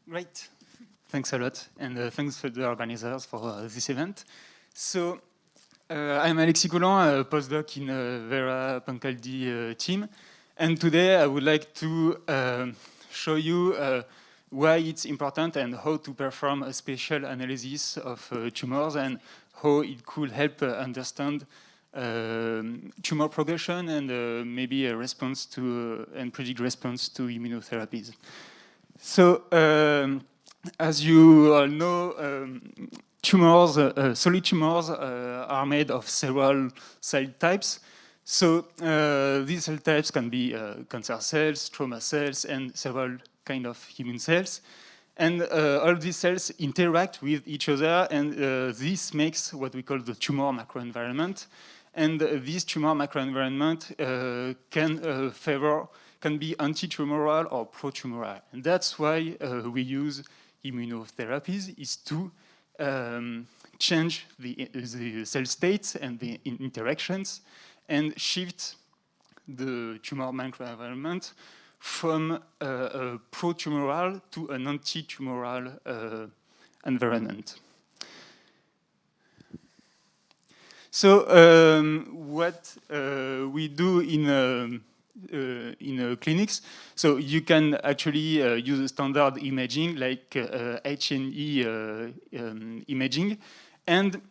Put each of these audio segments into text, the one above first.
Great. Thanks a lot. And thanks for the organizers for this event. So I'm Alexis Collant, a postdoc in Vera Pancaldi team. And today I would like to show you why it's important and how to perform a spatial analysis of tumors and how it could help understand tumor progression and maybe a response to and predict response to immunotherapies. So, as you all know, tumors, solid tumors are made of several cell types. So these cell types can be cancer cells, trauma cells, and several kind of immune cells. And all these cells interact with each other, and this makes what we call the tumor microenvironment. And this tumor microenvironment can be anti-tumoral or pro-tumoral. And that's why we use immunotherapies, is to change the cell states and the interactions and shift the tumor microenvironment from a pro-tumoral to an anti-tumoral environment. So what we do in clinics, so you can actually use a standard imaging like H&E imaging, and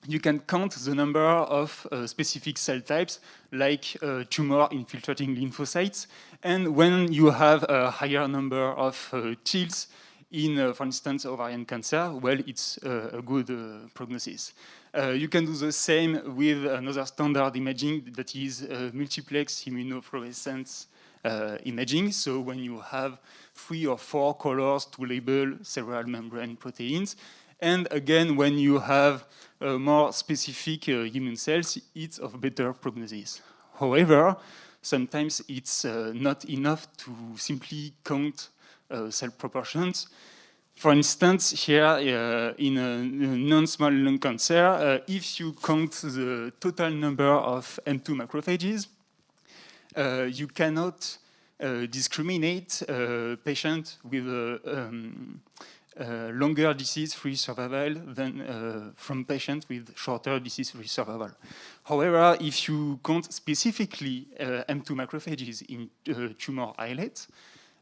you can count the number of specific cell types like tumor infiltrating lymphocytes. And when you have a higher number of TILs in, for instance, ovarian cancer, well, it's a good prognosis. You can do the same with another standard imaging that is multiplex immunofluorescence imaging. So when you have 3 or 4 colors to label several membrane proteins. And again, when you have more specific immune cells, it's of better prognosis. However, sometimes it's not enough to simply count cell proportions. For instance, here in a non-small lung cancer, if you count the total number of M2 macrophages, you cannot discriminate patients with longer disease-free survival than from patients with shorter disease-free survival. However, if you count specifically M2 macrophages in tumor islets,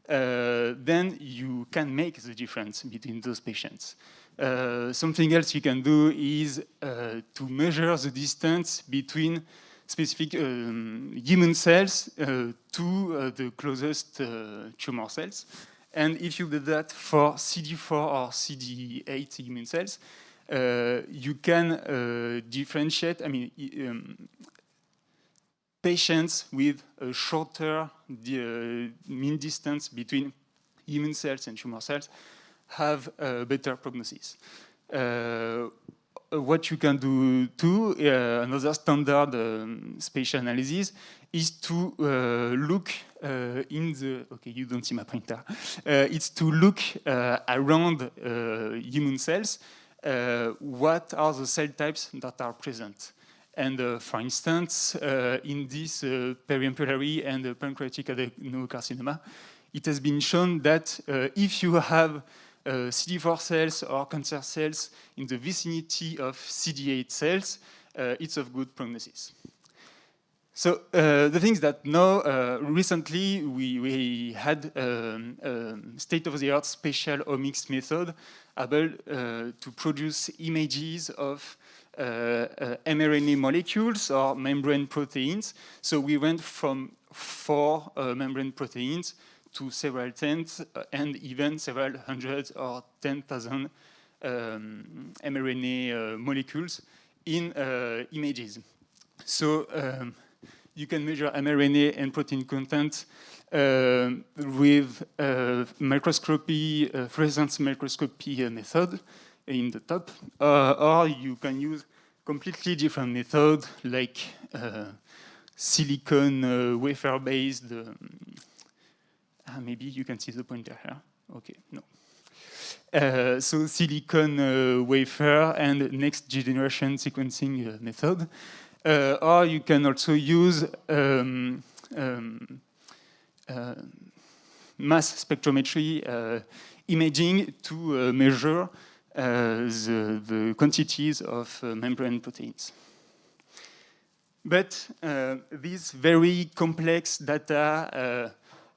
then you can make the difference between those patients. Something else you can do is to measure the distance between specific immune cells to the closest tumor cells. And if you do that for CD4 or CD8 immune cells, you can differentiate, patients with a shorter mean distance between immune cells and tumor cells have a better prognosis. What you can do too, another standard spatial analysis, is to look in the, okay, you don't see my pointer, it's to look around immune cells, what are the cell types that are present. And for instance, in this periampullary and pancreatic adenocarcinoma, it has been shown that if you have CD4 cells or cancer cells in the vicinity of CD8 cells, it's of good prognosis. So the things that now, recently we had state-of-the-art spatial omics method able to produce images of mRNA molecules or membrane proteins. So we went from 4 membrane proteins to several tens and even several hundreds or 10,000 mRNA molecules in images. So you can measure mRNA and protein content with microscopy, fluorescence microscopy method in the top, or you can use completely different method like silicon wafer-based. Maybe you can see the pointer here. Okay, no. So silicon wafer and next generation sequencing method. Or you can also use mass spectrometry imaging to measure the quantities of membrane proteins. But these very complex data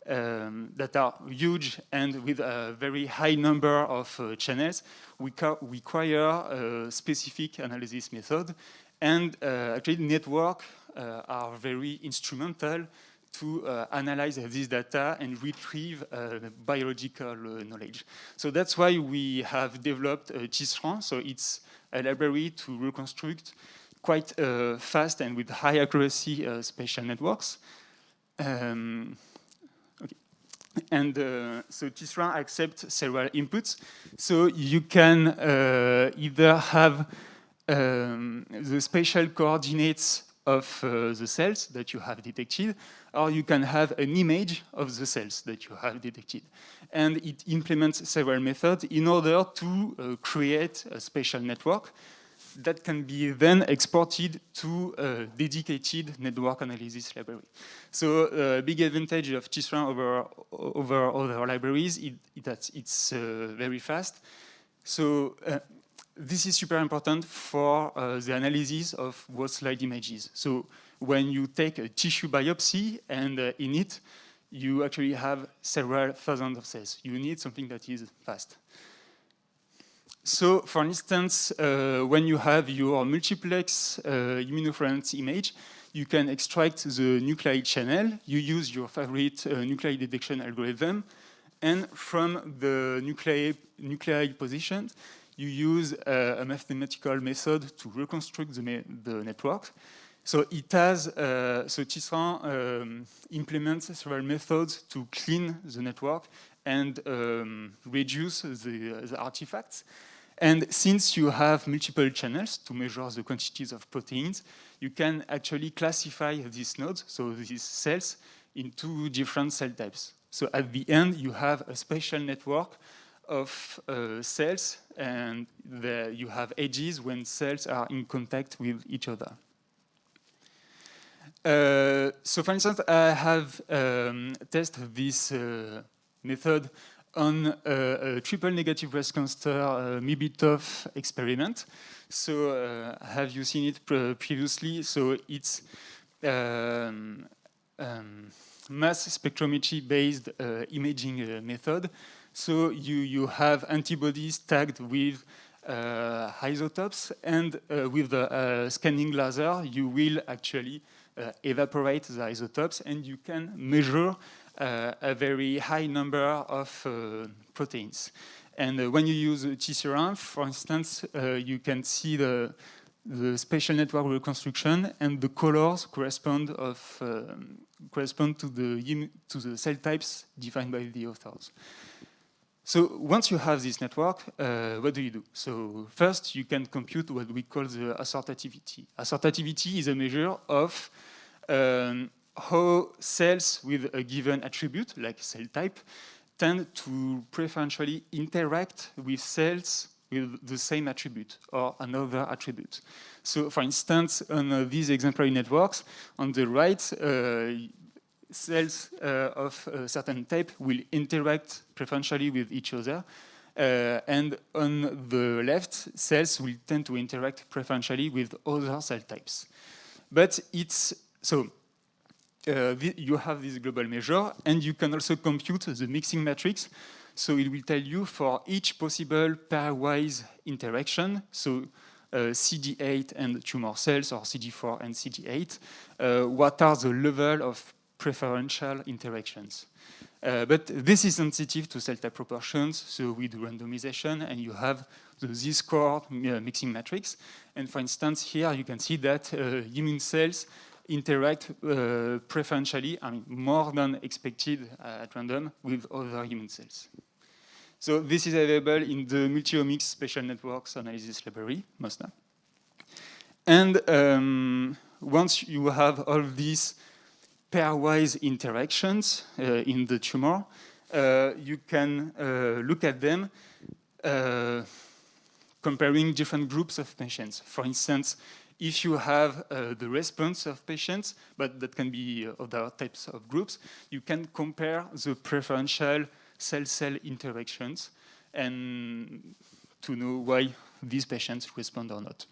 that are huge and with a very high number of channels require a specific analysis method. And actually, networks are very instrumental to analyze this data and retrieve biological knowledge. So that's why we have developed TISRAN. So it's a library to reconstruct quite fast and with high accuracy spatial networks. Okay. And so TISRAN accepts several inputs. So you can either have the spatial coordinates of the cells that you have detected, or you can have an image of the cells that you have detected. And it implements several methods in order to create a spatial network that can be then exported to a dedicated network analysis library. So a big advantage of TISRAN over other libraries is that it's very fast. So this is super important for the analysis of whole slide images. So when you take a tissue biopsy and in it, you actually have several thousands of cells. You need something that is fast. So for instance, when you have your multiplex immunofluorescence image, you can extract the nuclide channel. You use your favorite nuclide detection algorithm. And from the nuclei positions, you use a mathematical method to reconstruct the network. So it has, so TISRAN implements several methods to clean the network and reduce the artifacts. And since you have multiple channels to measure the quantities of proteins, you can actually classify these nodes, so these cells, into different cell types. So at the end, you have a spatial network of cells, and you have edges when cells are in contact with each other. So for instance, I have tested this method on a triple negative breast cancer MIBITOF experiment. So have you seen it previously? So it's mass spectrometry-based imaging method. So you have antibodies tagged with isotopes, and with the scanning laser, you will actually evaporate the isotopes, and you can measure a very high number of proteins. And when you use TISRAN, for instance, you can see the spatial network reconstruction, and the colors correspond to the cell types defined by the authors. So once you have this network, what do you do? So first, you can compute what we call the assortativity. Assortativity is a measure of how cells with a given attribute, like cell type, tend to preferentially interact with cells with the same attribute or another attribute. So for instance, on these exemplary networks, on the right, cells of a certain type will interact preferentially with each other. And on the left, cells will tend to interact preferentially with other cell types. But it's, so you have this global measure, and you can also compute the mixing matrix. So it will tell you for each possible pairwise interaction, so CD8 and tumor cells, or CD4 and CD8, what are the level of preferential interactions. But this is sensitive to cell type proportions, so we do randomization, and you have the z-score mixing matrix. And for instance, here you can see that immune cells interact preferentially, I mean, more than expected at random with other immune cells. So this is available in the Multiomics Spatial Networks Analysis Library, MOSNA. And once you have all these pairwise interactions in the tumor, you can look at them comparing different groups of patients. For instance, if you have the response of patients, but that can be other types of groups, you can compare the preferential cell-cell interactions and to know why these patients respond or not.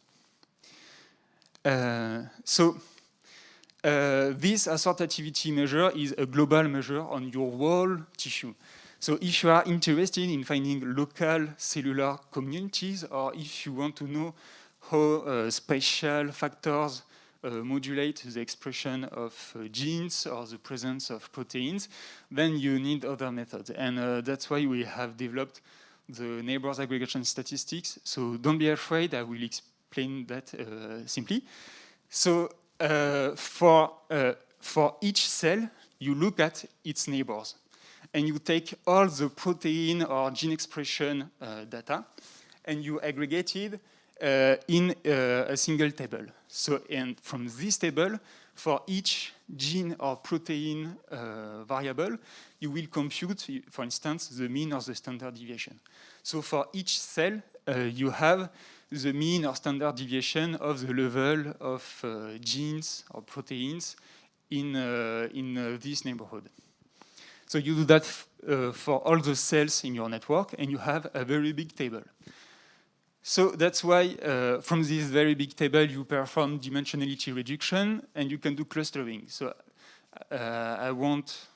This assortativity measure is a global measure on your whole tissue. So if you are interested in finding local cellular communities, or if you want to know how spatial factors modulate the expression of genes or the presence of proteins, then you need other methods. And that's why we have developed the neighbors aggregation statistics. So don't be afraid, I will explain that simply. So for each cell, you look at its neighbors. And you take all the protein or gene expression data, and you aggregate it in a single table. So, and from this table, for each gene or protein variable, you will compute, for instance, the mean or the standard deviation. So for each cell, you have the mean or standard deviation of the level of genes or proteins in this neighborhood. So you do that for all the cells in your network, and you have a very big table. So that's why from this very big table, you perform dimensionality reduction, and you can do clustering. So I won't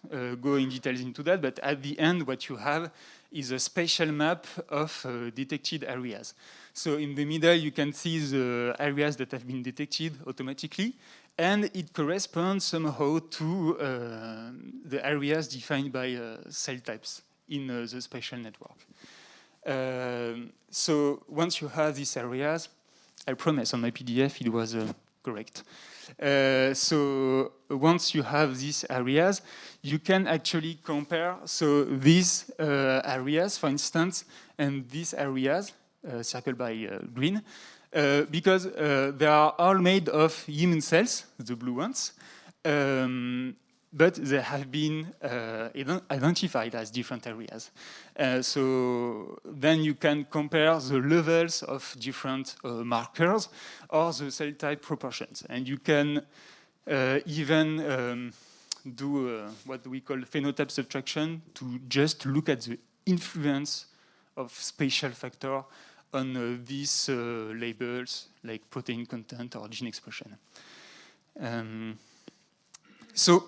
go in details into that, but at the end, what you have is a spatial map of detected areas. So in the middle, you can see the areas that have been detected automatically, and it corresponds somehow to the areas defined by cell types in the spatial network. So once you have these areas, I promise on my PDF it was correct. So once you have these areas, you can actually compare. So these areas, for instance, and these areas, circled by green, because they are all made of immune cells, the blue ones, but they have been identified as different areas. So then you can compare the levels of different markers or the cell type proportions. And you can even do what we call phenotype subtraction to just look at the influence of spatial factor on these labels like protein content or gene expression. So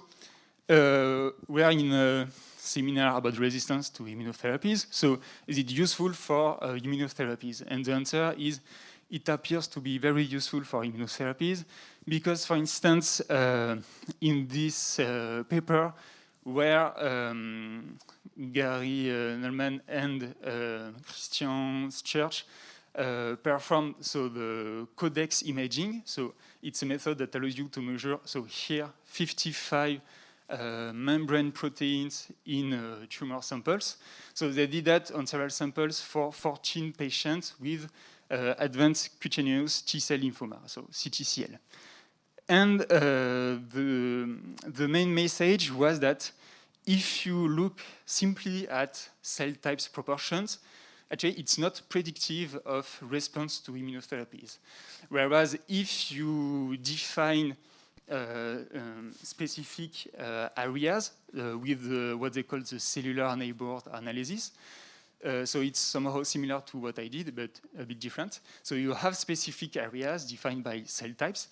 we are in a seminar about resistance to immunotherapies. So is it useful for immunotherapies? And the answer is it appears to be very useful for immunotherapies because, for instance, in this paper where Gary Nullman and Christian Church performed the codex imaging. So it's a method that allows you to measure, so here, 55 membrane proteins in tumor samples. So they did that on several samples for 14 patients with advanced cutaneous T-cell lymphoma, so CTCL. And the main message was that if you look simply at cell types proportions, actually it's not predictive of response to immunotherapies. Whereas if you define specific areas with what they call the cellular neighborhood analysis, so it's somehow similar to what I did, but a bit different. So you have specific areas defined by cell types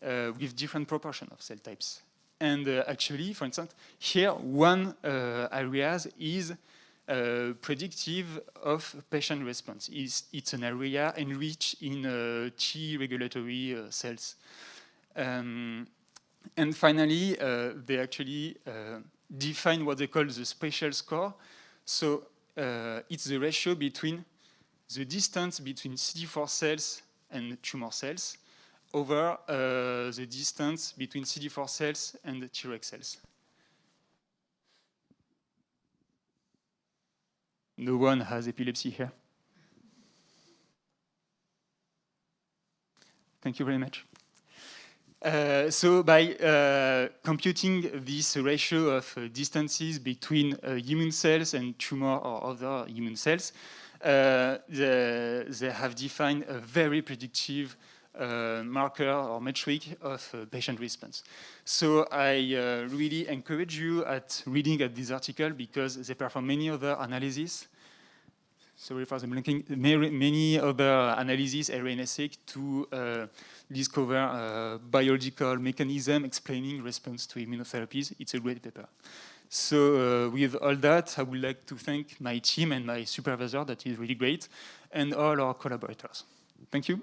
with different proportion of cell types. And actually, for instance, here one area is predictive of patient response. It's an area enriched in T regulatory cells. And finally, they actually define what they call the spatial score. So it's the ratio between the distance between CD4 cells and tumor cells over the distance between CD4 cells and the Treg cells. No one has epilepsy here. Thank you very much. So by computing this ratio of distances between immune cells and tumor or other immune cells, they have defined a very predictive marker or metric of patient response. So I really encourage you at reading at this article because they perform many other analyses. sorry for the blinking, many other analyses, RNA-seq, to discover biological mechanism explaining response to immunotherapies. It's a great paper. So with all that, I would like to thank my team and my supervisor, that is really great, and all our collaborators. Thank you.